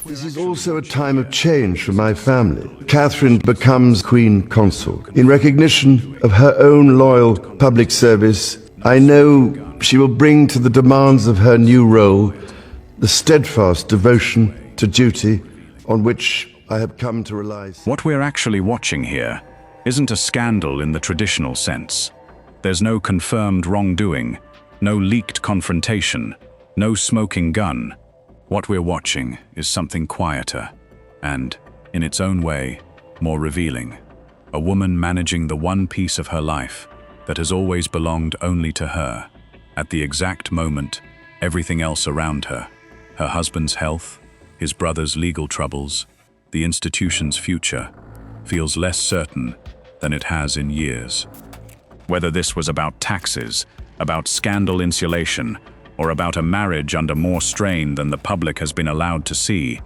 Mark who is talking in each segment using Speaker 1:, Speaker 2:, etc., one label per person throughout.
Speaker 1: This is also a time of change for my family. Catherine becomes Queen Consort. In recognition of her own loyal public service, I know she will bring to the demands of her new role the steadfast devotion to duty on which I have come to rely.
Speaker 2: What we're actually watching here isn't a scandal in the traditional sense. There's no confirmed wrongdoing, no leaked confrontation, no smoking gun. What we're watching is something quieter and, in its own way, more revealing. A woman managing the one piece of her life that has always belonged only to her. At the exact moment, everything else around her, her husband's health, his brother's legal troubles, the institution's future, feels less certain than it has in years. Whether this was about taxes, about scandal insulation, or about a marriage under more strain than the public has been allowed to see,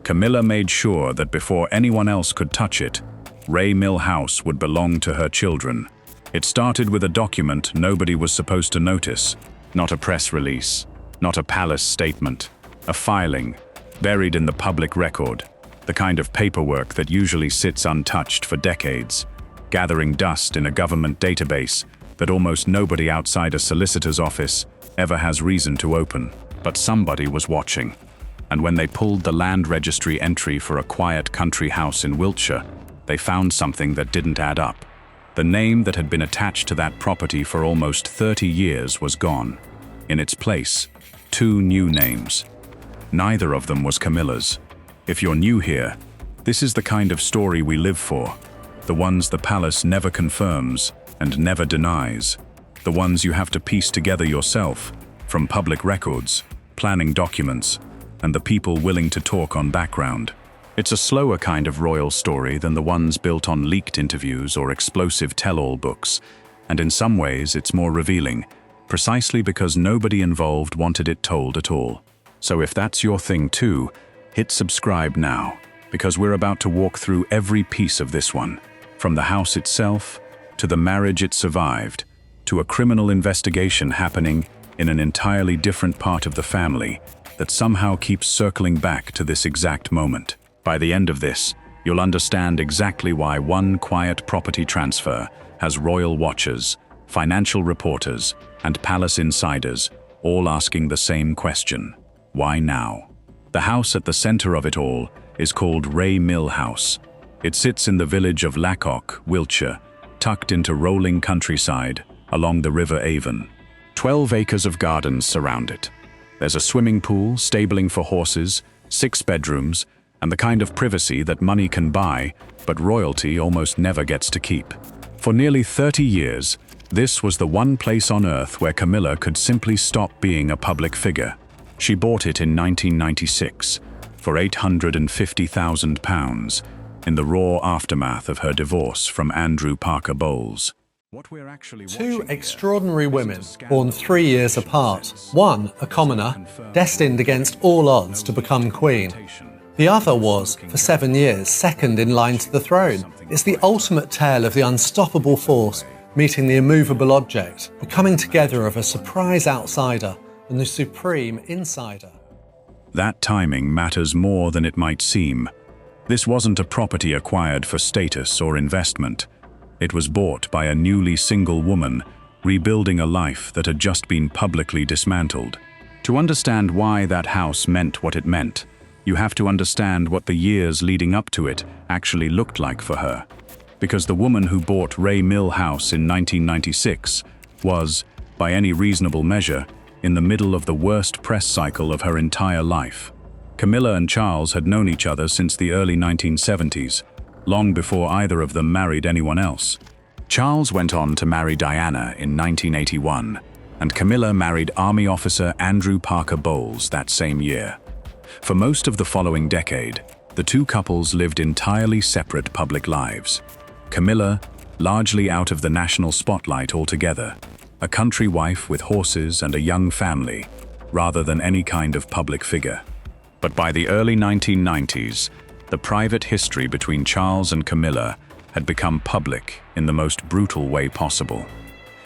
Speaker 2: Camilla made sure that before anyone else could touch it, Ray Mill House would belong to her children. It started with a document nobody was supposed to notice, not a press release, not a palace statement, a filing, buried in the public record, the kind of paperwork that usually sits untouched for decades, gathering dust in a government database that almost nobody outside a solicitor's office ever has reason to open. But somebody was watching, and when they pulled the Land Registry entry for a quiet country house in Wiltshire, they found something that didn't add up. The name that had been attached to that property for almost 30 years was gone. In its place, 2 new names. Neither of them was Camilla's. If you're new here, this is the kind of story we live for. The ones the palace never confirms and never denies. The ones you have to piece together yourself, from public records, planning documents, and the people willing to talk on background. It's a slower kind of royal story than the ones built on leaked interviews or explosive tell-all books, and in some ways it's more revealing, precisely because nobody involved wanted it told at all. So if that's your thing too, hit subscribe now, because we're about to walk through every piece of this one, from the house itself, to the marriage it survived, to a criminal investigation happening in an entirely different part of the family that somehow keeps circling back to this exact moment. By the end of this, you'll understand exactly why one quiet property transfer has royal watchers, financial reporters, and palace insiders all asking the same question: why now? The house at the center of it all is called Ray Mill House. It sits in the village of Lacock, Wiltshire, tucked into rolling countryside along the River Avon. 12 acres of gardens surround it. There's a swimming pool, stabling for horses, 6 bedrooms, and the kind of privacy that money can buy, but royalty almost never gets to keep. For nearly 30 years, this was the one place on earth where Camilla could simply stop being a public figure. She bought it in 1996 for £850,000 in the raw aftermath of her divorce from Andrew Parker Bowles.
Speaker 3: Two extraordinary women, born 3 years apart. One, a commoner, destined against all odds to become queen. The other was, for 7 years, second in line to the throne. It's the ultimate tale of the unstoppable force meeting the immovable object, the coming together of a surprise outsider and the supreme insider.
Speaker 2: That timing matters more than it might seem. This wasn't a property acquired for status or investment. It was bought by a newly single woman, rebuilding a life that had just been publicly dismantled. To understand why that house meant what it meant, you have to understand what the years leading up to it actually looked like for her. Because the woman who bought Ray Mill House in 1996 was, by any reasonable measure, in the middle of the worst press cycle of her entire life. Camilla and Charles had known each other since the early 1970s, long before either of them married anyone else. Charles went on to marry Diana in 1981, and Camilla married Army officer Andrew Parker Bowles that same year. For most of the following decade, the two couples lived entirely separate public lives. Camilla, largely out of the national spotlight altogether, a country wife with horses and a young family, rather than any kind of public figure. But by the early 1990s, the private history between Charles and Camilla had become public in the most brutal way possible.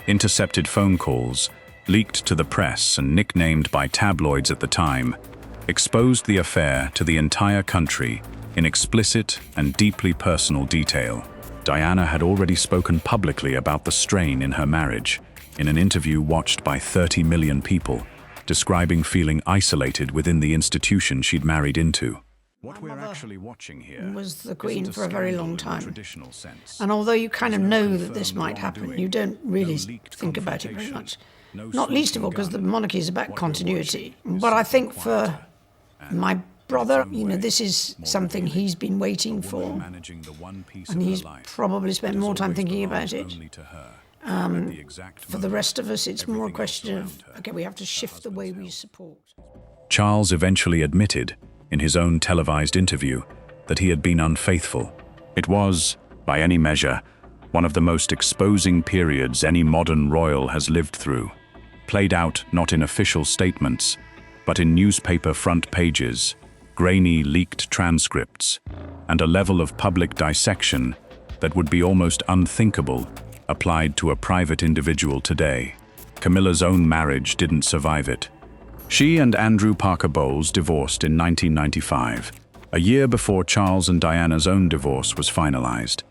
Speaker 2: Intercepted phone calls, leaked to the press and nicknamed by tabloids at the time, exposed the affair to the entire country in explicit and deeply personal detail. Diana had already spoken publicly about the strain in her marriage in an interview watched by 30 million people, describing feeling isolated within the institution she'd married into. What we're actually watching here
Speaker 4: was the Queen for a very long time.
Speaker 2: Traditional sense.
Speaker 4: And although you kind of know that this might happen, you don't really think about it very much. Not least of all because the monarchy is about continuity. But I think for my brother, this is something he's been waiting for, and he's probably spent more time thinking about it. For the rest of us, it's more a question of, okay, we have to shift the way we support.
Speaker 2: Charles eventually admitted, in his own televised interview, that he had been unfaithful. It was, by any measure, one of the most exposing periods any modern royal has lived through, played out not in official statements, but in newspaper front pages, grainy leaked transcripts, and a level of public dissection that would be almost unthinkable applied to a private individual today. Camilla's own marriage didn't survive it. She and Andrew Parker Bowles divorced in 1995, a year before Charles and Diana's own divorce was finalized.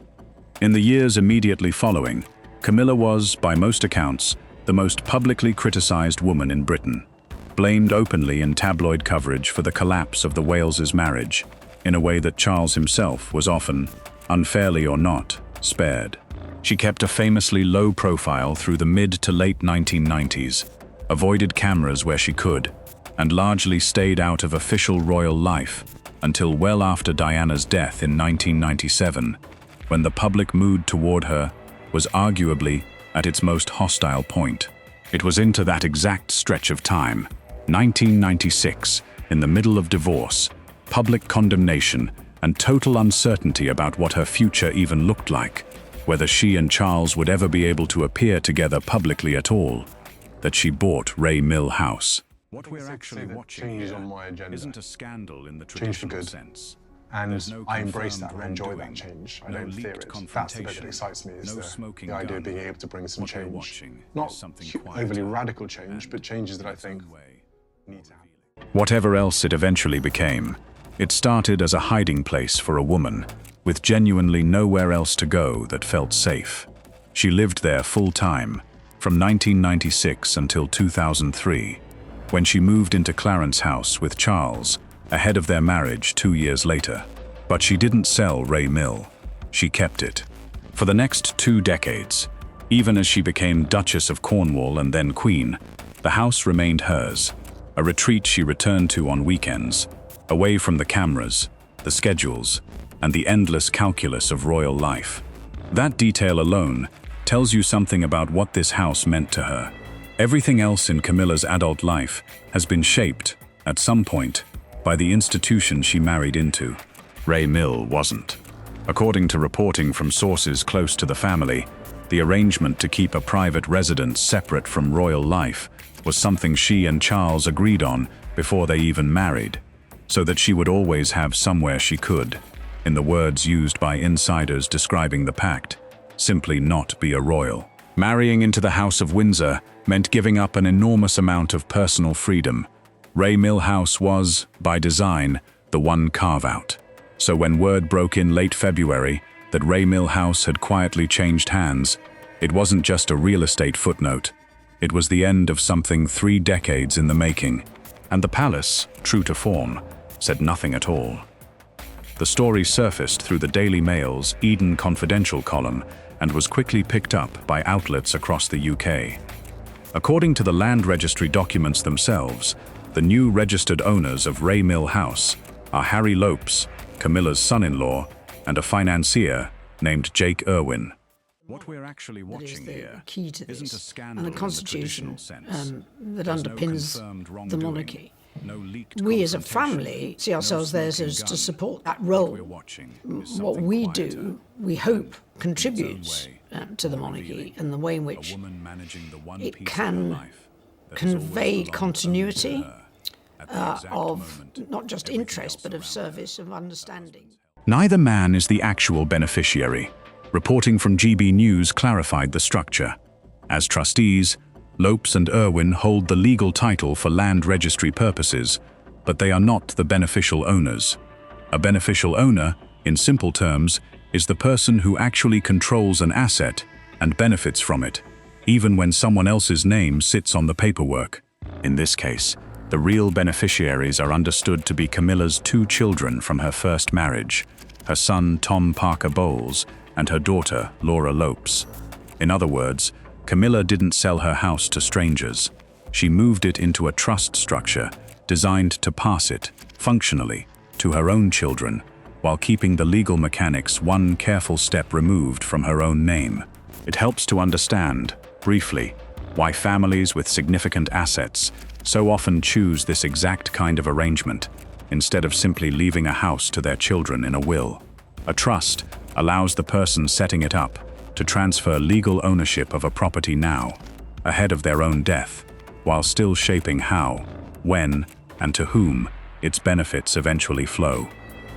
Speaker 2: In the years immediately following, Camilla was, by most accounts, the most publicly criticized woman in Britain, blamed openly in tabloid coverage for the collapse of the Wales's marriage, in a way that Charles himself was often, unfairly or not, spared. She kept a famously low profile through the mid to late 1990s, avoided cameras where she could, and largely stayed out of official royal life until well after Diana's death in 1997, when the public mood toward her was arguably at its most hostile point. It was into that exact stretch of time, 1996, in the middle of divorce, public condemnation, and total uncertainty about what her future even looked like, whether she and Charles would ever be able to appear together publicly at all, that she bought Ray Mill House. What we're actually watching here isn't a scandal in the traditional sense.
Speaker 5: And I embrace that and enjoy that change. I don't fear it. That's the bit that excites me, is the idea of being able to bring some change. Not overly radical change, but changes that I think need to happen.
Speaker 2: Whatever else it eventually became, it started as a hiding place for a woman, with genuinely nowhere else to go that felt safe. She lived there full-time, from 1996 until 2003, when she moved into Clarence House with Charles, ahead of their marriage 2 years later. But she didn't sell Ray Mill. She kept it. For the next 2 decades, even as she became Duchess of Cornwall and then Queen, the house remained hers, a retreat she returned to on weekends, away from the cameras, the schedules, and the endless calculus of royal life. That detail alone tells you something about what this house meant to her. Everything else in Camilla's adult life has been shaped, at some point, by the institution she married into. Ray Mill wasn't. According to reporting from sources close to the family, the arrangement to keep a private residence separate from royal life was something she and Charles agreed on before they even married, so that she would always have somewhere she could, in the words used by insiders describing the pact, simply not be a royal. Marrying into the House of Windsor meant giving up an enormous amount of personal freedom. Ray Mill House was, by design, the one carve-out. So when word broke in late February that Ray Mill House had quietly changed hands, it wasn't just a real estate footnote. It was the end of something 3 decades in the making. And the palace, true to form, said nothing at all. The story surfaced through the Daily Mail's Eden Confidential column and was quickly picked up by outlets across the UK. According to the Land Registry documents themselves, the new registered owners of Ray Mill House are Harry Lopes, Camilla's son-in-law, and a financier named Jake Irwin. What we're actually watching here
Speaker 4: key to this,
Speaker 2: isn't a scandal
Speaker 4: and the constitution
Speaker 2: in the traditional sense.
Speaker 4: that
Speaker 2: There's
Speaker 4: underpins
Speaker 2: no confirmed
Speaker 4: the
Speaker 2: wrongdoing,
Speaker 4: monarchy.
Speaker 2: no leaked
Speaker 4: We as a
Speaker 2: confrontation,
Speaker 4: family see ourselves
Speaker 2: no
Speaker 4: there
Speaker 2: smoking
Speaker 4: as to
Speaker 2: gun.
Speaker 4: support that
Speaker 2: What
Speaker 4: role.
Speaker 2: we're watching is
Speaker 4: What
Speaker 2: something
Speaker 4: we
Speaker 2: quieter,
Speaker 4: do, we hope, contributes
Speaker 2: way,
Speaker 4: to the
Speaker 2: more
Speaker 4: monarchy
Speaker 2: revealing.
Speaker 4: and the way in
Speaker 2: A
Speaker 4: which
Speaker 2: woman managing the one
Speaker 4: it
Speaker 2: piece of her
Speaker 4: can
Speaker 2: life that has always
Speaker 4: convey
Speaker 2: belonged only to
Speaker 4: continuity
Speaker 2: her at the exact
Speaker 4: of
Speaker 2: moment
Speaker 4: not just
Speaker 2: everything
Speaker 4: interest,
Speaker 2: else
Speaker 4: but of
Speaker 2: around her
Speaker 4: service, of understanding.
Speaker 2: Neither man is the actual beneficiary. Reporting from GB News clarified the structure. As trustees, Lopes and Irwin hold the legal title for Land Registry purposes, but they are not the beneficial owners. A beneficial owner, in simple terms, is the person who actually controls an asset and benefits from it, even when someone else's name sits on the paperwork. In this case, the real beneficiaries are understood to be Camilla's 2 children from her first marriage, her son Tom Parker Bowles and her daughter Laura Lopes. In other words, Camilla didn't sell her house to strangers. She moved it into a trust structure designed to pass it, functionally, to her own children, while keeping the legal mechanics one careful step removed from her own name. It helps to understand, briefly, why families with significant assets so often choose this exact kind of arrangement, instead of simply leaving a house to their children in a will. A trust allows the person setting it up to transfer legal ownership of a property now, ahead of their own death, while still shaping how, when, and to whom its benefits eventually flow.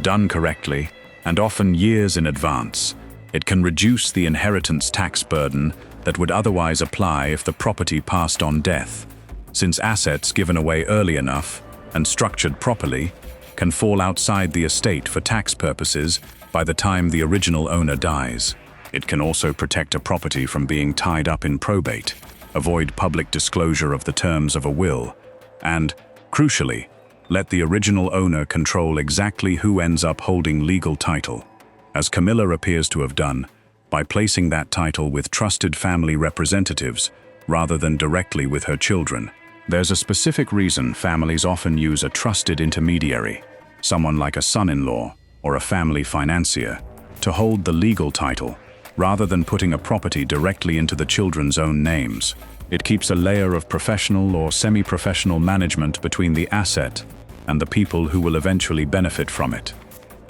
Speaker 2: Done correctly, and often years in advance, it can reduce the inheritance tax burden that would otherwise apply if the property passed on death, since assets given away early enough and structured properly can fall outside the estate for tax purposes by the time the original owner dies. It can also protect a property from being tied up in probate, avoid public disclosure of the terms of a will, and, crucially, let the original owner control exactly who ends up holding legal title, as Camilla appears to have done, by placing that title with trusted family representatives rather than directly with her children. There's a specific reason families often use a trusted intermediary, someone like a son-in-law or a family financier, to hold the legal title, rather than putting a property directly into the children's own names. It keeps a layer of professional or semi-professional management between the asset and the people who will eventually benefit from it,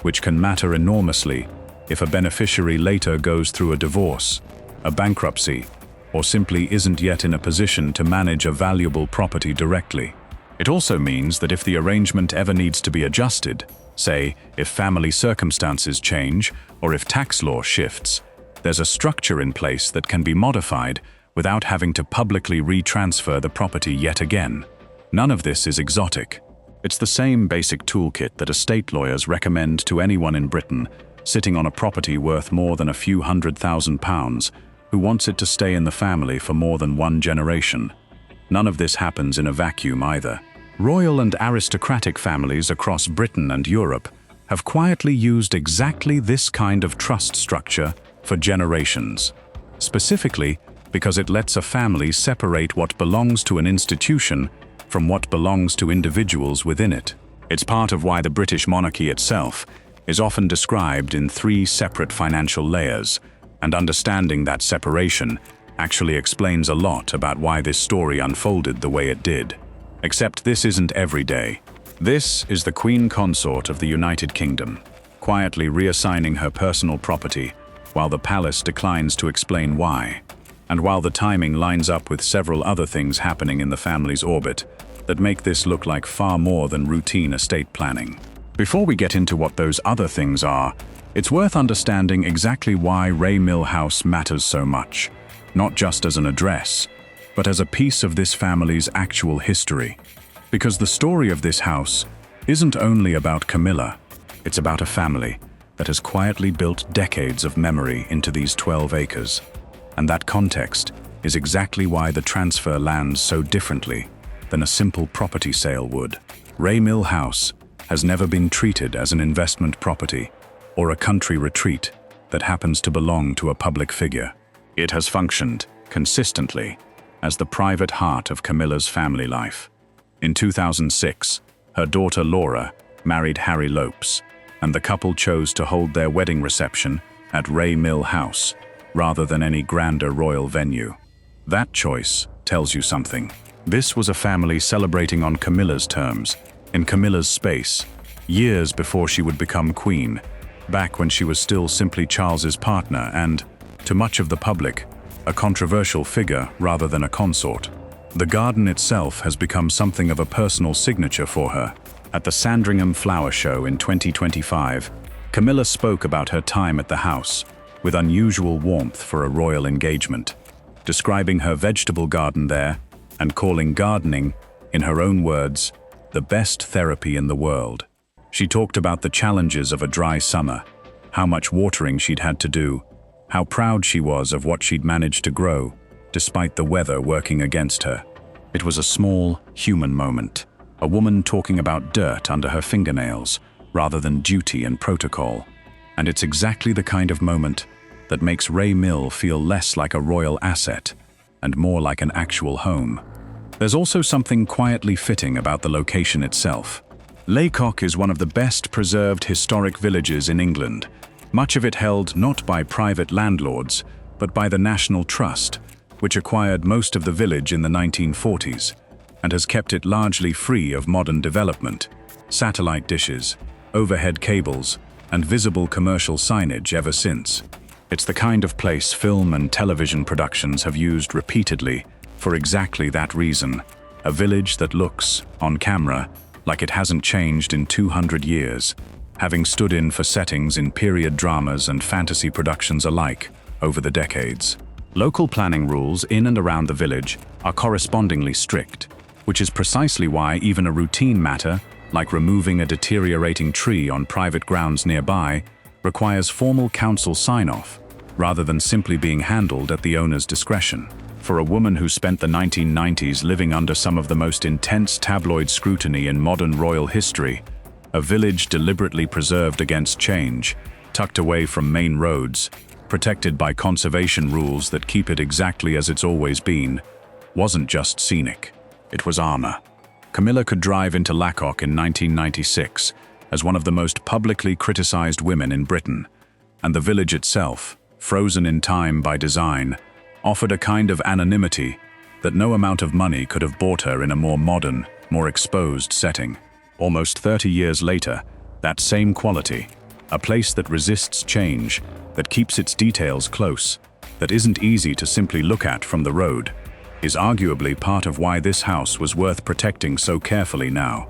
Speaker 2: which can matter enormously if a beneficiary later goes through a divorce, a bankruptcy, or simply isn't yet in a position to manage a valuable property directly. It also means that if the arrangement ever needs to be adjusted, say if family circumstances change or if tax law shifts, there's a structure in place that can be modified without having to publicly retransfer the property yet again. None of this is exotic. It's the same basic toolkit that estate lawyers recommend to anyone in Britain sitting on a property worth more than a few £100,000 who wants it to stay in the family for more than one generation. None of this happens in a vacuum either. Royal and aristocratic families across Britain and Europe have quietly used exactly this kind of trust structure for generations, specifically because it lets a family separate what belongs to an institution from what belongs to individuals within it. It's part of why the British monarchy itself is often described in 3 separate financial layers, and understanding that separation actually explains a lot about why this story unfolded the way it did. Except this isn't every day. This is the Queen Consort of the United Kingdom, quietly reassigning her personal property while the palace declines to explain why, and while the timing lines up with several other things happening in the family's orbit that make this look like far more than routine estate planning. Before we get into what those other things are, it's worth understanding exactly why Ray Mill House matters so much, not just as an address, but as a piece of this family's actual history. Because the story of this house isn't only about Camilla, it's about a family that has quietly built decades of memory into these 12 acres. And that context is exactly why the transfer lands so differently than a simple property sale would. Ray Mill House has never been treated as an investment property or a country retreat that happens to belong to a public figure. It has functioned, consistently, as the private heart of Camilla's family life. In 2006, her daughter Laura married Harry Lopes, and the couple chose to hold their wedding reception at Ray Mill House, rather than any grander royal venue. That choice tells you something. This was a family celebrating on Camilla's terms, in Camilla's space, years before she would become queen, back when she was still simply Charles's partner and, to much of the public, a controversial figure rather than a consort. The garden itself has become something of a personal signature for her. At the Sandringham Flower Show in 2025, Camilla spoke about her time at the house, with unusual warmth for a royal engagement, describing her vegetable garden there and calling gardening, in her own words, the best therapy in the world. She talked about the challenges of a dry summer, how much watering she'd had to do, how proud she was of what she'd managed to grow, despite the weather working against her. It was a small, human moment. A woman talking about dirt under her fingernails, rather than duty and protocol. And it's exactly the kind of moment that makes Ray Mill feel less like a royal asset and more like an actual home. There's also something quietly fitting about the location itself. Lacock is one of the best preserved historic villages in England, much of it held not by private landlords, but by the National Trust, which acquired most of the village in the 1940s, and has kept it largely free of modern development, satellite dishes, overhead cables, and visible commercial signage ever since. It's the kind of place film and television productions have used repeatedly for exactly that reason, a village that looks, on camera, like it hasn't changed in 200 years, having stood in for settings in period dramas and fantasy productions alike over the decades. Local planning rules in and around the village are correspondingly strict, which is precisely why even a routine matter, like removing a deteriorating tree on private grounds nearby, requires formal council sign-off, rather than simply being handled at the owner's discretion. For a woman who spent the 1990s living under some of the most intense tabloid scrutiny in modern royal history, a village deliberately preserved against change, tucked away from main roads, protected by conservation rules that keep it exactly as it's always been, wasn't just scenic, it was armor. Camilla could drive into Lacock in 1996 as one of the most publicly criticized women in Britain, and the village itself, frozen in time by design, offered a kind of anonymity that no amount of money could have bought her in a more modern, more exposed setting. Almost 30 years later, that same quality, a place that resists change, that keeps its details close, that isn't easy to simply look at from the road, is arguably part of why this house was worth protecting so carefully now,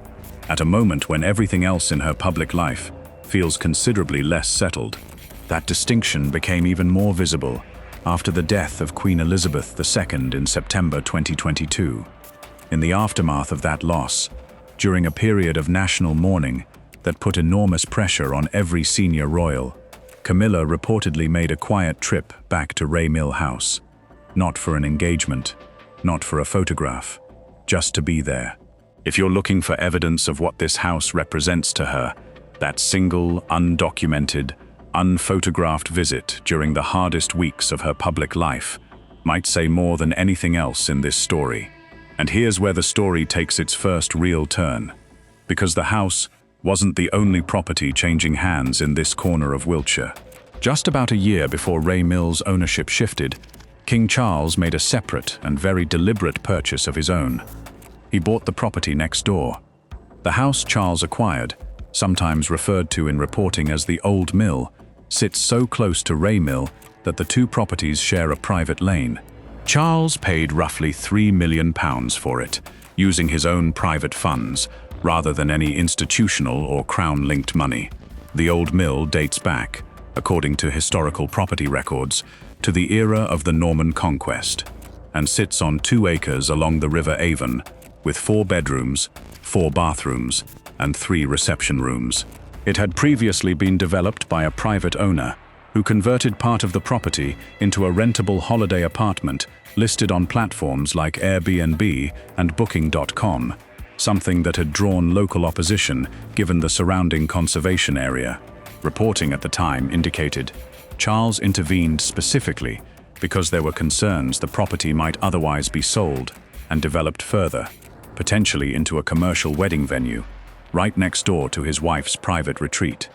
Speaker 2: at a moment when everything else in her public life feels considerably less settled. That distinction became even more visible after the death of Queen Elizabeth II in September 2022. In the aftermath of that loss, during a period of national mourning that put enormous pressure on every senior royal, Camilla reportedly made a quiet trip back to Ray Mill House, not for an engagement, not for a photograph, just to be there. If you're looking for evidence of what this house represents to her, that single, undocumented, unphotographed visit during the hardest weeks of her public life might say more than anything else in this story. And here's where the story takes its first real turn, because the house wasn't the only property changing hands in this corner of Wiltshire. Just about a year before Ray Mill's ownership shifted, King Charles made a separate and very deliberate purchase of his own. He bought the property next door. The house Charles acquired, sometimes referred to in reporting as the Old Mill, sits so close to Ray Mill that the two properties share a private lane. Charles paid roughly £3 million for it, using his own private funds, rather than any institutional or crown-linked money. The Old Mill dates back, according to historical property records, to the era of the Norman Conquest, and sits on 2 acres along the River Avon, with 4 bedrooms, 4 bathrooms, and 3 reception rooms. It had previously been developed by a private owner, who converted part of the property into a rentable holiday apartment listed on platforms like Airbnb and Booking.com, something that had drawn local opposition given the surrounding conservation area. Reporting at the time indicated Charles intervened specifically because there were concerns the property might otherwise be sold and developed further, potentially into a commercial wedding venue, right next door to his wife's private retreat.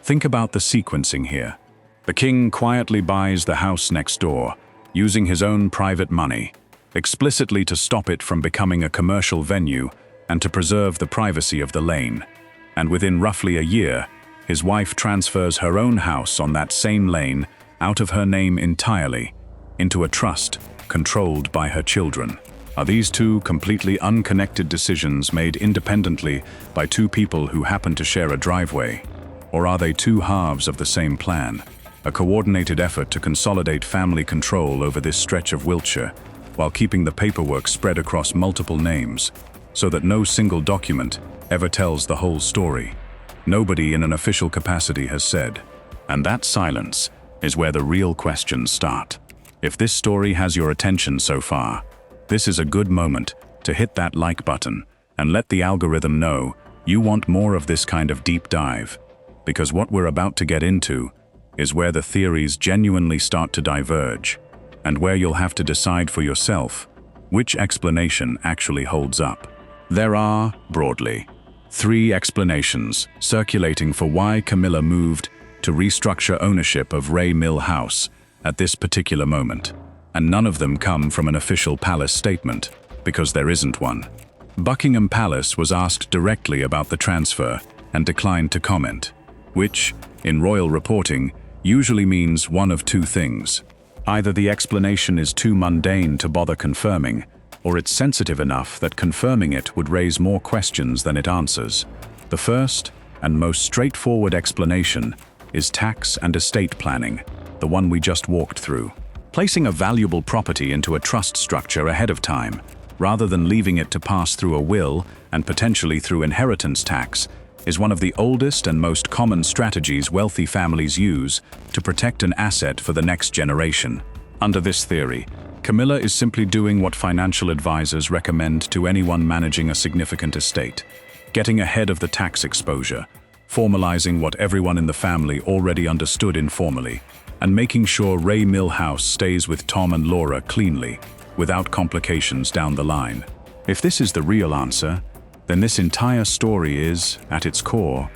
Speaker 2: Think about the sequencing here. The king quietly buys the house next door, using his own private money, explicitly to stop it from becoming a commercial venue and to preserve the privacy of the lane. And within roughly a year, his wife transfers her own house on that same lane out of her name entirely, into a trust controlled by her children. Are these two completely unconnected decisions made independently by two people who happen to share a driveway? Or are they two halves of the same plan, a coordinated effort to consolidate family control over this stretch of Wiltshire, while keeping the paperwork spread across multiple names? so that no single document ever tells the whole story. Nobody in an official capacity has said, and that silence is where the real questions start. If this story has your attention so far, this is a good moment to hit that like button and let the algorithm know you want more of this kind of deep dive, because what we're about to get into is where the theories genuinely start to diverge, and where you'll have to decide for yourself which explanation actually holds up. There are, broadly, 3 explanations circulating for why Camilla moved to restructure ownership of Ray Mill House at this particular moment, and none of them come from an official palace statement, because there isn't one. Buckingham Palace was asked directly about the transfer and declined to comment, which, in royal reporting, usually means one of 2 things. Either the explanation is too mundane to bother confirming, or it's sensitive enough that confirming it would raise more questions than it answers. The first, and most straightforward explanation, is tax and estate planning, the one we just walked through. Placing a valuable property into a trust structure ahead of time, rather than leaving it to pass through a will and potentially through inheritance tax, is one of the oldest and most common strategies wealthy families use to protect an asset for the next generation. Under this theory, Camilla is simply doing what financial advisors recommend to anyone managing a significant estate: getting ahead of the tax exposure, formalizing what everyone in the family already understood informally, and making sure Ray Mill House stays with Tom and Laura cleanly, without complications down the line. If this is the real answer, then this entire story is, at its core,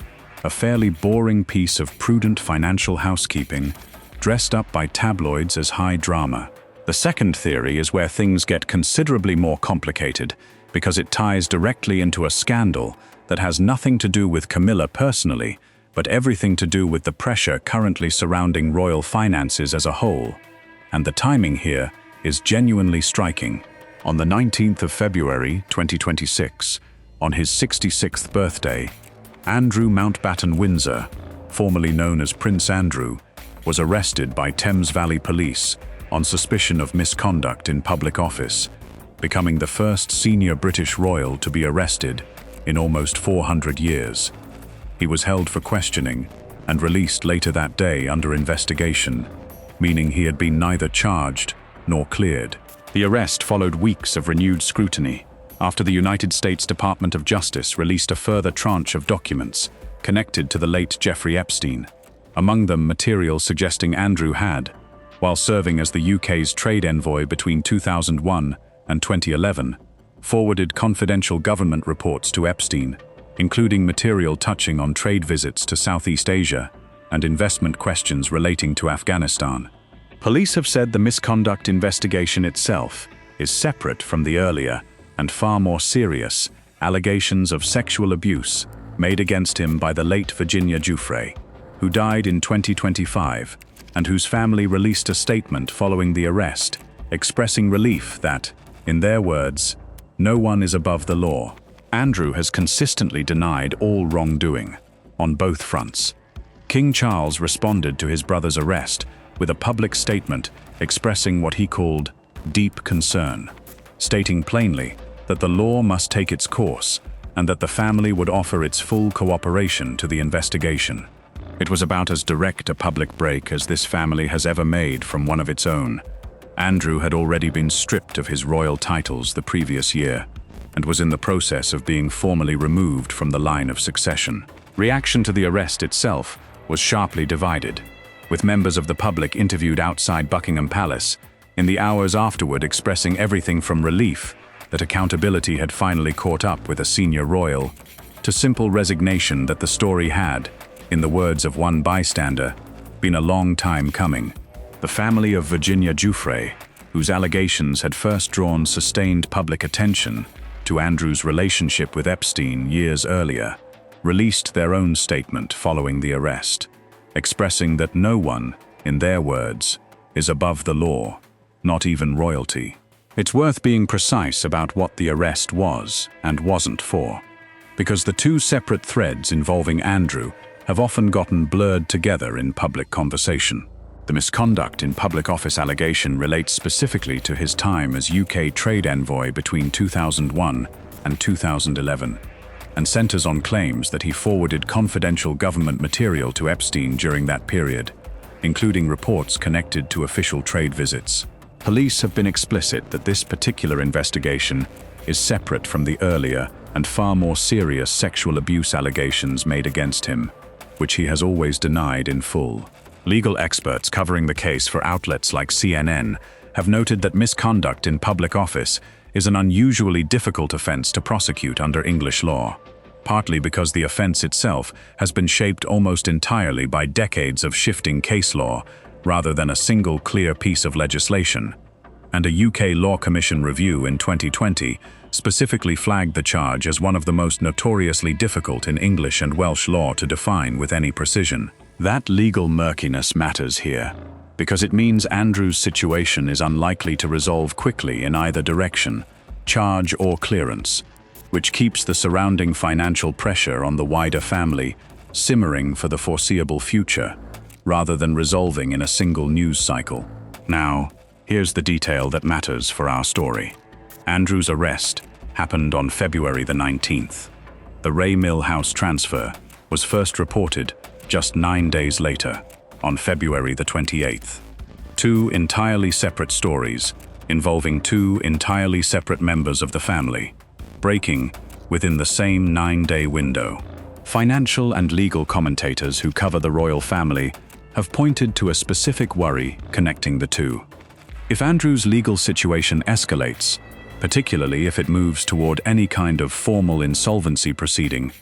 Speaker 2: a fairly boring piece of prudent financial housekeeping, dressed up by tabloids as high drama. The second theory is where things get considerably more complicated, because it ties directly into a scandal that has nothing to do with Camilla personally, but everything to do with the pressure currently surrounding royal finances as a whole. And the timing here is genuinely striking. On the 19th of February 2026, on his 66th birthday, Andrew Mountbatten Windsor, formerly known as Prince Andrew, was arrested by Thames Valley Police on suspicion of misconduct in public office, becoming the first senior British royal to be arrested in almost 400 years. He was held for questioning and released later that day under investigation, meaning he had been neither charged nor cleared. The arrest followed weeks of renewed scrutiny, after the United States Department of Justice released a further tranche of documents connected to the late Jeffrey Epstein, among them material suggesting Andrew had, while serving as the UK's trade envoy between 2001 and 2011, forwarded confidential government reports to Epstein, including material touching on trade visits to Southeast Asia and investment questions relating to Afghanistan. Police have said the misconduct investigation itself is separate from the earlier and far more serious allegations of sexual abuse made against him by the late Virginia Giuffre, who died in 2025, and whose family released a statement following the arrest, expressing relief that, in their words, no one is above the law. Andrew has consistently denied all wrongdoing, on both fronts. King Charles responded to his brother's arrest with a public statement expressing what he called deep concern, stating plainly that the law must take its course and that the family would offer its full cooperation to the investigation. It was about as direct a public break as this family has ever made from one of its own. Andrew had already been stripped of his royal titles the previous year and was in the process of being formally removed from the line of succession. Reaction to the arrest itself was sharply divided, with members of the public interviewed outside Buckingham Palace in the hours afterward expressing everything from relief that accountability had finally caught up with a senior royal, to simple resignation that the story had, in the words of one bystander, been a long time coming. The family of Virginia Giuffre, whose allegations had first drawn sustained public attention to Andrew's relationship with Epstein years earlier, released their own statement following the arrest, expressing that no one, in their words, is above the law, not even royalty. It's worth being precise about what the arrest was and wasn't for, because the 2 separate threads involving Andrew have often gotten blurred together in public conversation. The misconduct in public office allegation relates specifically to his time as UK trade envoy between 2001 and 2011, and centers on claims that he forwarded confidential government material to Epstein during that period, including reports connected to official trade visits. Police have been explicit that this particular investigation is separate from the earlier and far more serious sexual abuse allegations made against him, which he has always denied in full. Legal experts covering the case for outlets like CNN have noted that misconduct in public office is an unusually difficult offense to prosecute under English law, partly because the offense itself has been shaped almost entirely by decades of shifting case law rather than a single clear piece of legislation. And a UK Law Commission review in 2020 specifically flagged the charge as one of the most notoriously difficult in English and Welsh law to define with any precision. That legal murkiness matters here, because it means Andrew's situation is unlikely to resolve quickly in either direction, charge or clearance, which keeps the surrounding financial pressure on the wider family simmering for the foreseeable future, rather than resolving in a single news cycle. Now, here's the detail that matters for our story. Andrew's arrest happened on February the 19th. The Ray Mill House transfer was first reported just 9 days later, on February the 28th. Two entirely separate stories involving two entirely separate members of the family, breaking within the same 9-day window. Financial and legal commentators who cover the royal family have pointed to a specific worry connecting the two. If Andrew's legal situation escalates, particularly if it moves toward any kind of formal insolvency proceeding,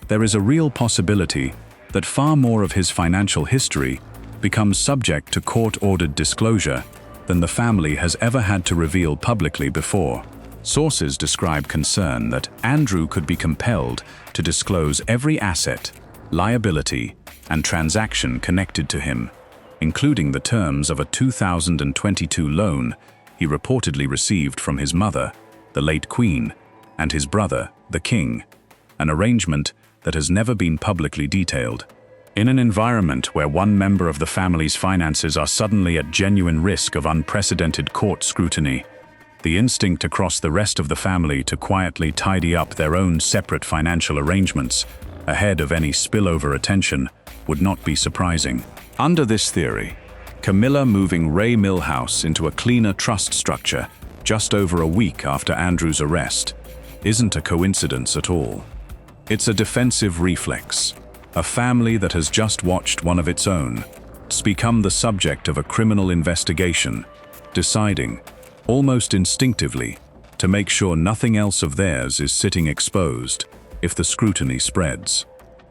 Speaker 2: there is a real possibility that far more of his financial history becomes subject to court-ordered disclosure than the family has ever had to reveal publicly before. Sources describe concern that Andrew could be compelled to disclose every asset, liability, and transaction connected to him, including the terms of a 2022 loan he reportedly received from his mother, the late Queen, and his brother, the King, an arrangement that has never been publicly detailed. In an environment where one member of the family's finances are suddenly at genuine risk of unprecedented court scrutiny, the instinct across the rest of the family to quietly tidy up their own separate financial arrangements ahead of any spillover attention would not be surprising. Under this theory, Camilla moving Ray Mill House into a cleaner trust structure just over a week after Andrew's arrest isn't a coincidence at all. It's a defensive reflex. A family that has just watched one of its own become the subject of a criminal investigation, deciding, almost instinctively, to make sure nothing else of theirs is sitting exposed if the scrutiny spreads.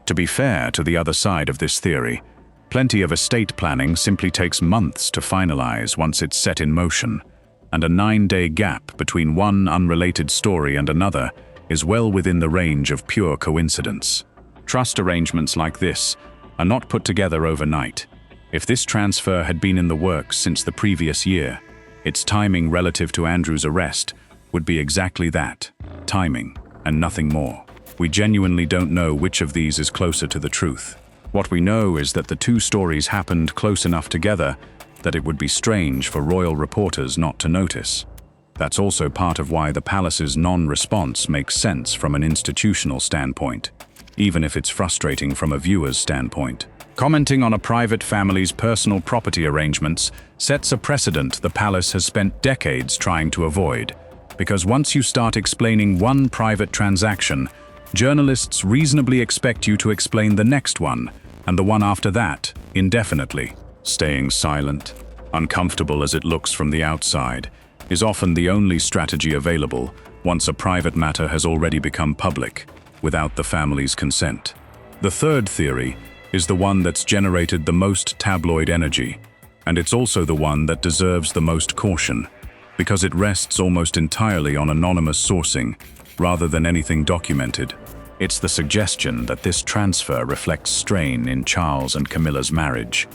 Speaker 2: To be fair to the other side of this theory, plenty of estate planning simply takes months to finalize once it's set in motion, and a 9-day gap between one unrelated story and another is well within the range of pure coincidence. Trust arrangements like this are not put together overnight. If this transfer had been in the works since the previous year, its timing relative to Andrew's arrest would be exactly that, timing, and nothing more. We genuinely don't know which of these is closer to the truth. What we know is that the two stories happened close enough together that it would be strange for royal reporters not to notice. That's also part of why the palace's non-response makes sense from an institutional standpoint, even if it's frustrating from a viewer's standpoint. Commenting on a private family's personal property arrangements sets a precedent the palace has spent decades trying to avoid, because once you start explaining one private transaction, journalists reasonably expect you to explain the next one, and the one after that, indefinitely. Staying silent, uncomfortable as it looks from the outside, is often the only strategy available once a private matter has already become public, without the family's consent. The third theory is the one that's generated the most tabloid energy, and it's also the one that deserves the most caution, because it rests almost entirely on anonymous sourcing, rather than anything documented. It's the suggestion that this transfer reflects strain in Charles and Camilla's marriage.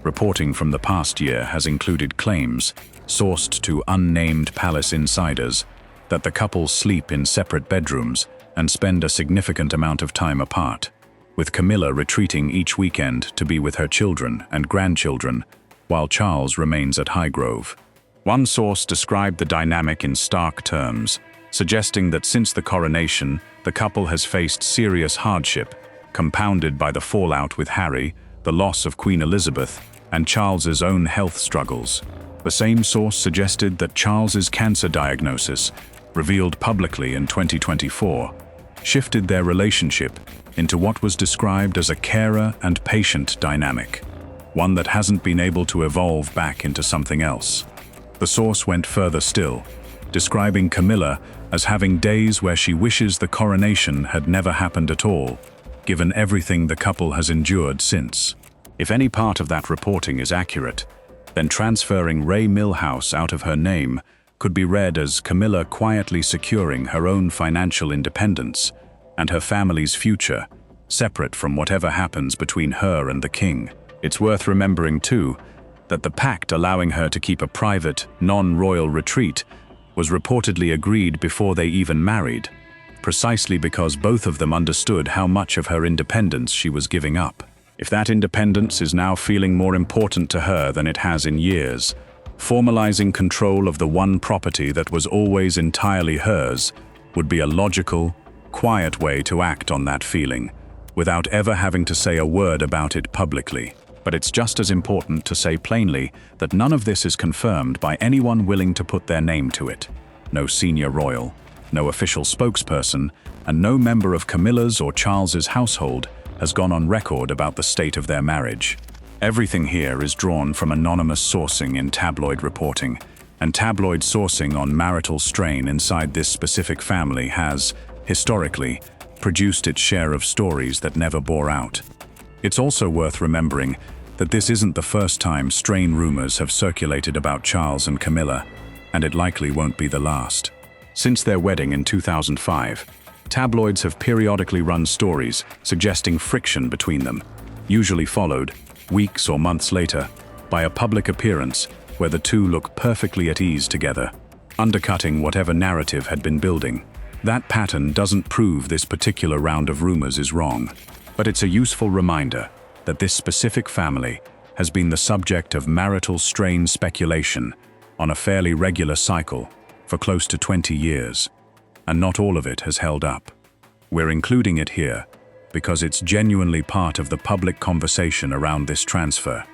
Speaker 2: Reporting from the past year has included claims, sourced to unnamed palace insiders, that the couple sleep in separate bedrooms and spend a significant amount of time apart, with Camilla retreating each weekend to be with her children and grandchildren, while Charles remains at Highgrove. One source described the dynamic in stark terms, suggesting that since the coronation, the couple has faced serious hardship, compounded by the fallout with Harry, the loss of Queen Elizabeth, and Charles's own health struggles. The same source suggested that Charles's cancer diagnosis, revealed publicly in 2024, shifted their relationship into what was described as a carer and patient dynamic, one that hasn't been able to evolve back into something else. The source went further still, describing Camilla as having days where she wishes the coronation had never happened at all, given everything the couple has endured since. If any part of that reporting is accurate, then transferring Ray Millhouse out of her name could be read as Camilla quietly securing her own financial independence and her family's future, separate from whatever happens between her and the king. It's worth remembering, too, that the pact allowing her to keep a private, non-royal retreat was reportedly agreed before they even married, precisely because both of them understood how much of her independence she was giving up. If that independence is now feeling more important to her than it has in years, formalizing control of the one property that was always entirely hers would be a logical, quiet way to act on that feeling, without ever having to say a word about it publicly. But it's just as important to say plainly that none of this is confirmed by anyone willing to put their name to it. No senior royal, no official spokesperson, and no member of Camilla's or Charles's household has gone on record about the state of their marriage. Everything here is drawn from anonymous sourcing in tabloid reporting, and tabloid sourcing on marital strain inside this specific family has, historically, produced its share of stories that never bore out. It's also worth remembering that this isn't the first time strain rumors have circulated about Charles and Camilla, and it likely won't be the last. Since their wedding in 2005, tabloids have periodically run stories suggesting friction between them, usually followed, weeks or months later, by a public appearance where the two look perfectly at ease together, undercutting whatever narrative had been building. That pattern doesn't prove this particular round of rumors is wrong, but it's a useful reminder that this specific family has been the subject of marital strain speculation on a fairly regular cycle for close to 20 years, and not all of it has held up. We're including it here because it's genuinely part of the public conversation around this transfer,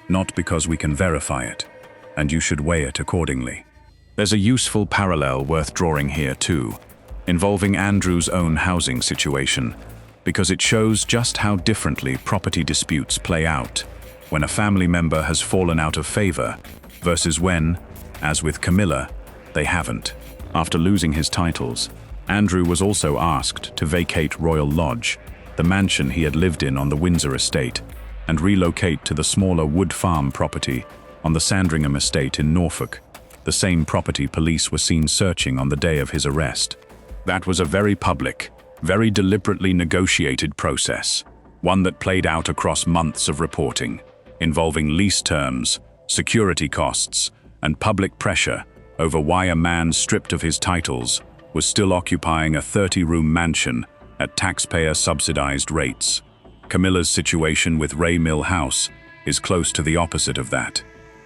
Speaker 2: not because we can verify it, and you should weigh it accordingly. There's a useful parallel worth drawing here too, involving Andrew's own housing situation, because it shows just how differently property disputes play out when a family member has fallen out of favor versus when, as with Camilla, they haven't. After losing his titles, Andrew was also asked to vacate Royal Lodge, the mansion he had lived in on the Windsor estate, and relocate to the smaller wood farm property on the Sandringham estate in Norfolk, the same property police were seen searching on the day of his arrest. That was a very public, very deliberately negotiated process, one that played out across months of reporting, involving lease terms, security costs, and public pressure over why a man stripped of his titles was still occupying a 30-room mansion at taxpayer-subsidized rates. Camilla's situation with Ray Millhouse is close to the opposite of that.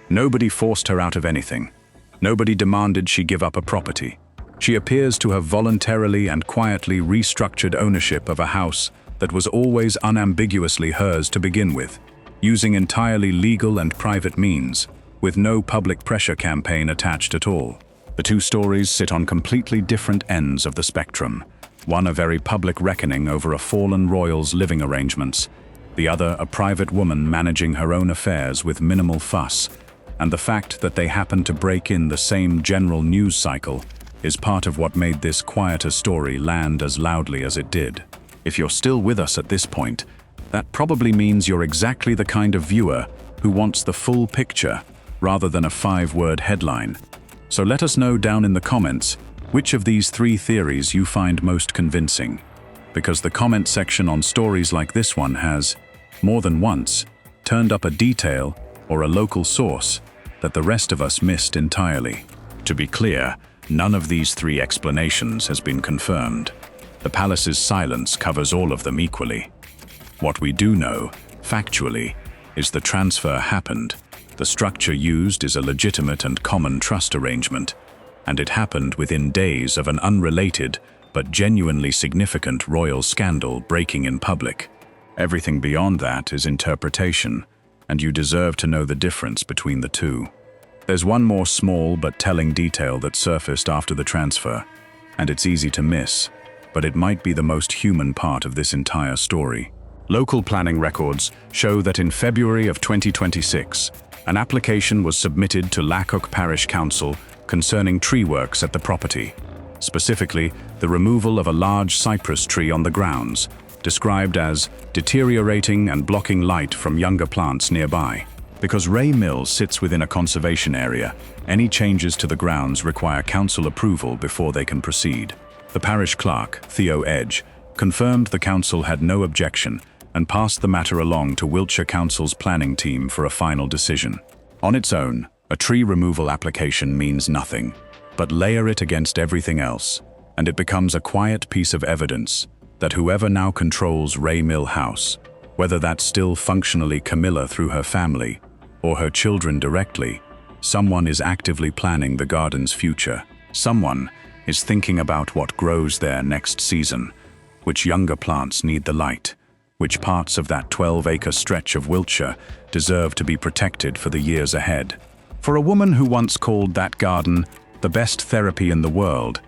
Speaker 2: Nobody forced her out of anything. Nobody demanded she give up a property. She appears to have voluntarily and quietly restructured ownership of a house that was always unambiguously hers to begin with, using entirely legal and private means, with no public pressure campaign attached at all. The two stories sit on completely different ends of the spectrum. One a very public reckoning over a fallen royal's living arrangements, the other a private woman managing her own affairs with minimal fuss, and the fact that they happen to break in the same general news cycle is part of what made this quieter story land as loudly as it did. If you're still with us at this point, that probably means you're exactly the kind of viewer who wants the full picture rather than a 5-word headline. So let us know down in the comments which of these 3 theories you find most convincing, because the comment section on stories like this one has, more than once, turned up a detail or a local source that the rest of us missed entirely. To be clear, none of these 3 explanations has been confirmed. The palace's silence covers all of them equally. What we do know, factually, is the transfer happened. The structure used is a legitimate and common trust arrangement, and it happened within days of an unrelated but genuinely significant royal scandal breaking in public. Everything beyond that is interpretation, and you deserve to know the difference between the two. There's one more small but telling detail that surfaced after the transfer, and it's easy to miss, but it might be the most human part of this entire story. Local planning records show that in February of 2026, an application was submitted to Lacock Parish Council concerning tree works at the property, specifically the removal of a large cypress tree on the grounds, described as deteriorating and blocking light from younger plants nearby. Because Ray Mill sits within a conservation area, any changes to the grounds require council approval before they can proceed. The parish clerk, Theo Edge, confirmed the council had no objection and passed the matter along to Wiltshire Council's planning team for a final decision. On its own, a tree removal application means nothing, but layer it against everything else, and it becomes a quiet piece of evidence that whoever now controls Ray Mill House, whether that's still functionally Camilla through her family, or her children directly, someone is actively planning the garden's future. Someone is thinking about what grows there next season, which younger plants need the light, which parts of that 12-acre stretch of Wiltshire deserve to be protected for the years ahead. For a woman who once called that garden the best therapy in the world,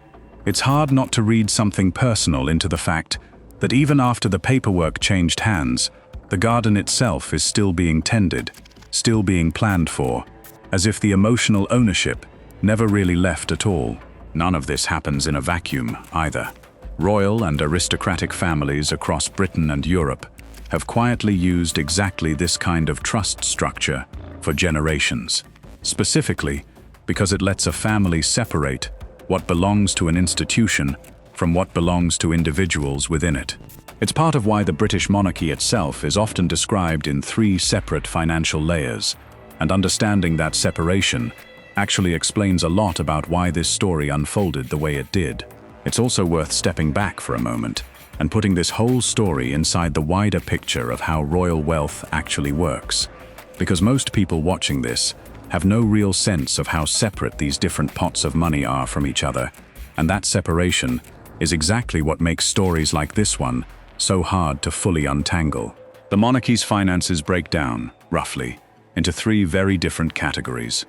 Speaker 2: it's hard not to read something personal into the fact that even after the paperwork changed hands, the garden itself is still being tended, still being planned for, as if the emotional ownership never really left at all. None of this happens in a vacuum either. Royal and aristocratic families across Britain and Europe have quietly used exactly this kind of trust structure for generations, specifically because it lets a family separate what belongs to an institution from what belongs to individuals within it. It's part of why the British monarchy itself is often described in 3 separate financial layers, and understanding that separation actually explains a lot about why this story unfolded the way it did. It's also worth stepping back for a moment and putting this whole story inside the wider picture of how royal wealth actually works, because most people watching this have no real sense of how separate these different pots of money are from each other, and that separation is exactly what makes stories like this one so hard to fully untangle. The monarchy's finances break down, roughly, into 3 very different categories.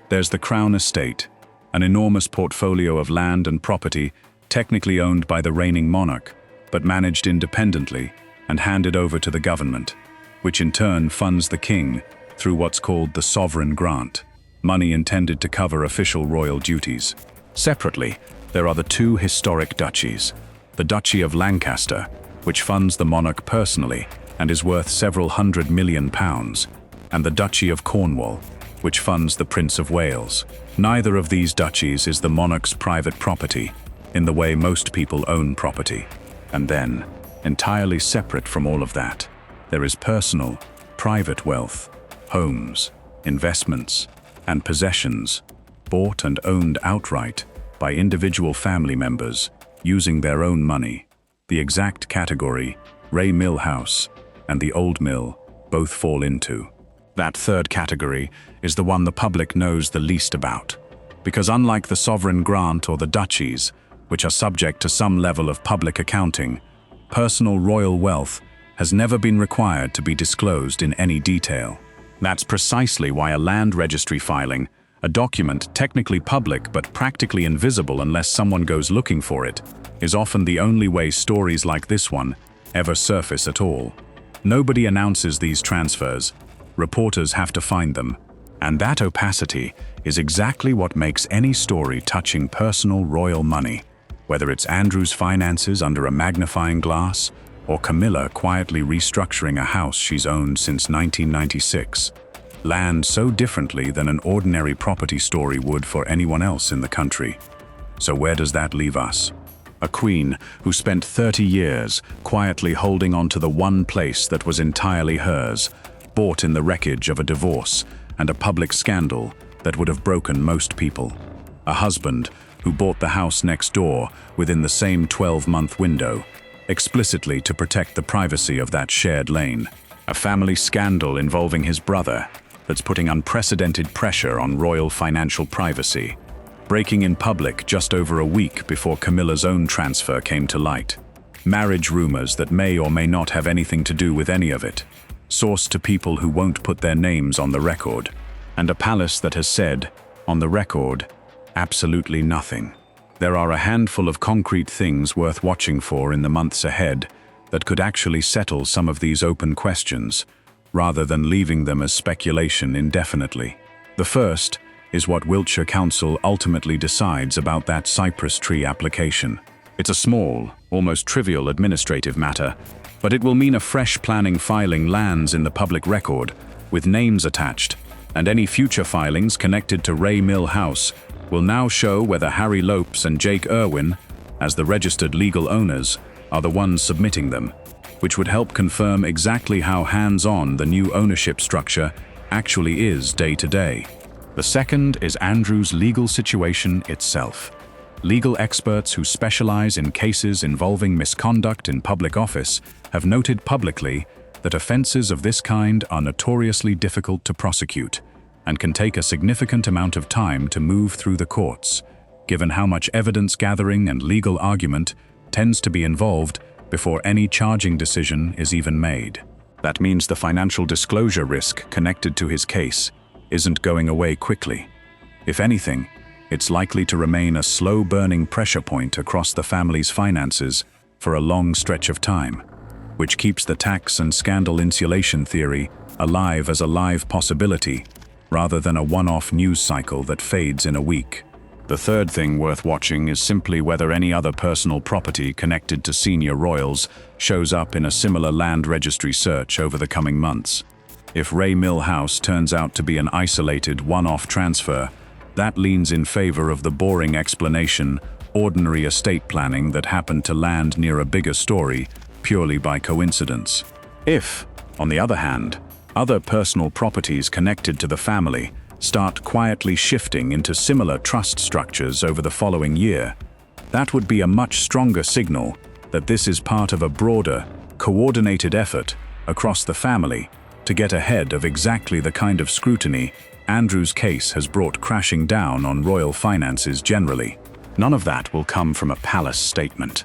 Speaker 2: There's the Crown Estate, an enormous portfolio of land and property technically owned by the reigning monarch, but managed independently and handed over to the government, which in turn funds the king through what's called the sovereign grant, money intended to cover official royal duties. Separately, there are the 2 historic duchies, the Duchy of Lancaster, which funds the monarch personally and is worth several £100 million, and the Duchy of Cornwall, which funds the Prince of Wales. Neither of these duchies is the monarch's private property, in the way most people own property. And then, entirely separate from all of that, there is personal, private wealth, homes, investments, and possessions, bought and owned outright by individual family members using their own money. The exact category Ray Mill House and the Old Mill both fall into. That 3rd category is the one the public knows the least about, because unlike the sovereign grant or the duchies, which are subject to some level of public accounting, personal royal wealth has never been required to be disclosed in any detail. That's precisely why a Land Registry filing, a document technically public but practically invisible unless someone goes looking for it, is often the only way stories like this one ever surface at all. Nobody announces these transfers. Reporters have to find them. And that opacity is exactly what makes any story touching personal royal money, whether it's Andrew's finances under a magnifying glass or Camilla quietly restructuring a house she's owned since 1996, land so differently than an ordinary property story would for anyone else in the country. So where does that leave us? A queen who spent 30 years quietly holding on to the one place that was entirely hers, bought in the wreckage of a divorce and a public scandal that would have broken most people. A husband who bought the house next door within the same 12-month window, explicitly to protect the privacy of that shared lane. A family scandal involving his brother that's putting unprecedented pressure on royal financial privacy. breaking in public just over a week before Camilla's own transfer came to light. Marriage rumors that may or may not have anything to do with any of it, sourced to people who won't put their names on the record, and a palace that has said, on the record, absolutely nothing. There are a handful of concrete things worth watching for in the months ahead that could actually settle some of these open questions, rather than leaving them as speculation indefinitely. The first is what Wiltshire Council ultimately decides about that cypress tree application. It's a small, almost trivial administrative matter, but it will mean a fresh planning filing lands in the public record, with names attached, and any future filings connected to Ray Mill House will now show whether Harry Lopes and Jake Irwin, as the registered legal owners, are the ones submitting them, which would help confirm exactly how hands-on the new ownership structure actually is day to day. The second is Andrew's legal situation itself. Legal experts who specialize in cases involving misconduct in public office have noted publicly that offenses of this kind are notoriously difficult to prosecute and can take a significant amount of time to move through the courts, given how much evidence gathering and legal argument tends to be involved before any charging decision is even made. That means the financial disclosure risk connected to his case isn't going away quickly. If anything, it's likely to remain a slow-burning pressure point across the family's finances for a long stretch of time, which keeps the tax and scandal insulation theory alive as a live possibility, rather than a one-off news cycle that fades in a week. The third thing worth watching is simply whether any other personal property connected to senior royals shows up in a similar Land Registry search over the coming months. If Ray Mill House turns out to be an isolated one-off transfer, that leans in favor of the boring explanation, ordinary estate planning that happened to land near a bigger story purely by coincidence. If, on the other hand, other personal properties connected to the family start quietly shifting into similar trust structures over the following year, that would be a much stronger signal that this is part of a broader, coordinated effort across the family to get ahead of exactly the kind of scrutiny Andrew's case has brought crashing down on royal finances generally. None of that will come from a palace statement.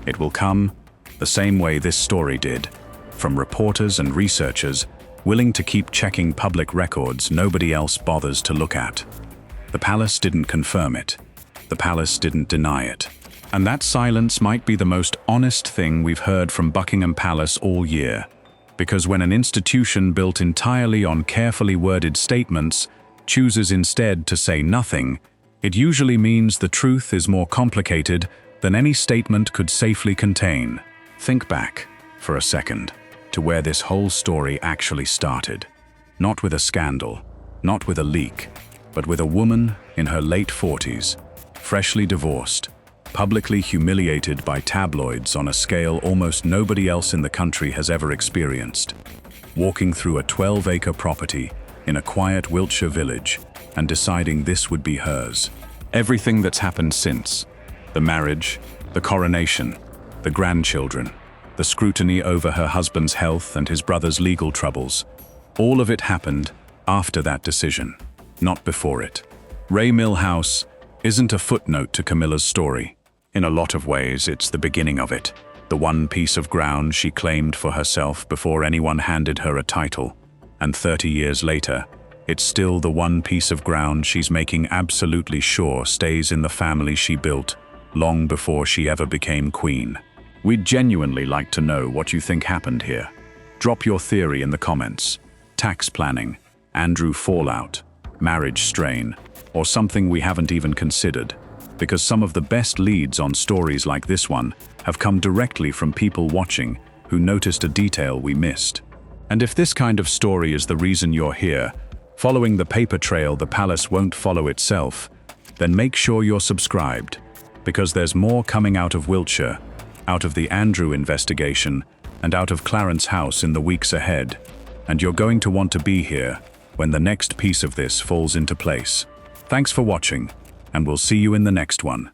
Speaker 2: It will come, the same way this story did, from reporters and researchers willing to keep checking public records nobody else bothers to look at. The palace didn't confirm it. The palace didn't deny it. And that silence might be the most honest thing we've heard from Buckingham Palace all year. Because when an institution built entirely on carefully worded statements chooses instead to say nothing, it usually means the truth is more complicated than any statement could safely contain. Think back, for a second, to where this whole story actually started. Not with a scandal, not with a leak, but with a woman in her late 40s, freshly divorced, publicly humiliated by tabloids on a scale almost nobody else in the country has ever experienced, walking through a 12-acre property in a quiet Wiltshire village and deciding this would be hers. Everything that's happened since, the marriage, the coronation, the grandchildren, the scrutiny over her husband's health and his brother's legal troubles, all of it happened after that decision, not before it. Ray Mill House isn't a footnote to Camilla's story. In a lot of ways, it's the beginning of it, the one piece of ground she claimed for herself before anyone handed her a title. And 30 years later, it's still the one piece of ground she's making absolutely sure stays in the family she built long before she ever became queen. We'd genuinely like to know what you think happened here. Drop your theory in the comments. Tax planning, Andrew fallout, marriage strain, or something we haven't even considered. Because some of the best leads on stories like this one have come directly from people watching who noticed a detail we missed. And if this kind of story is the reason you're here, following the paper trail the palace won't follow itself, then make sure you're subscribed, because there's more coming out of Wiltshire, out of the Andrew investigation, and out of Clarence House in the weeks ahead. And you're going to want to be here when the next piece of this falls into place. Thanks for watching, and we'll see you in the next one.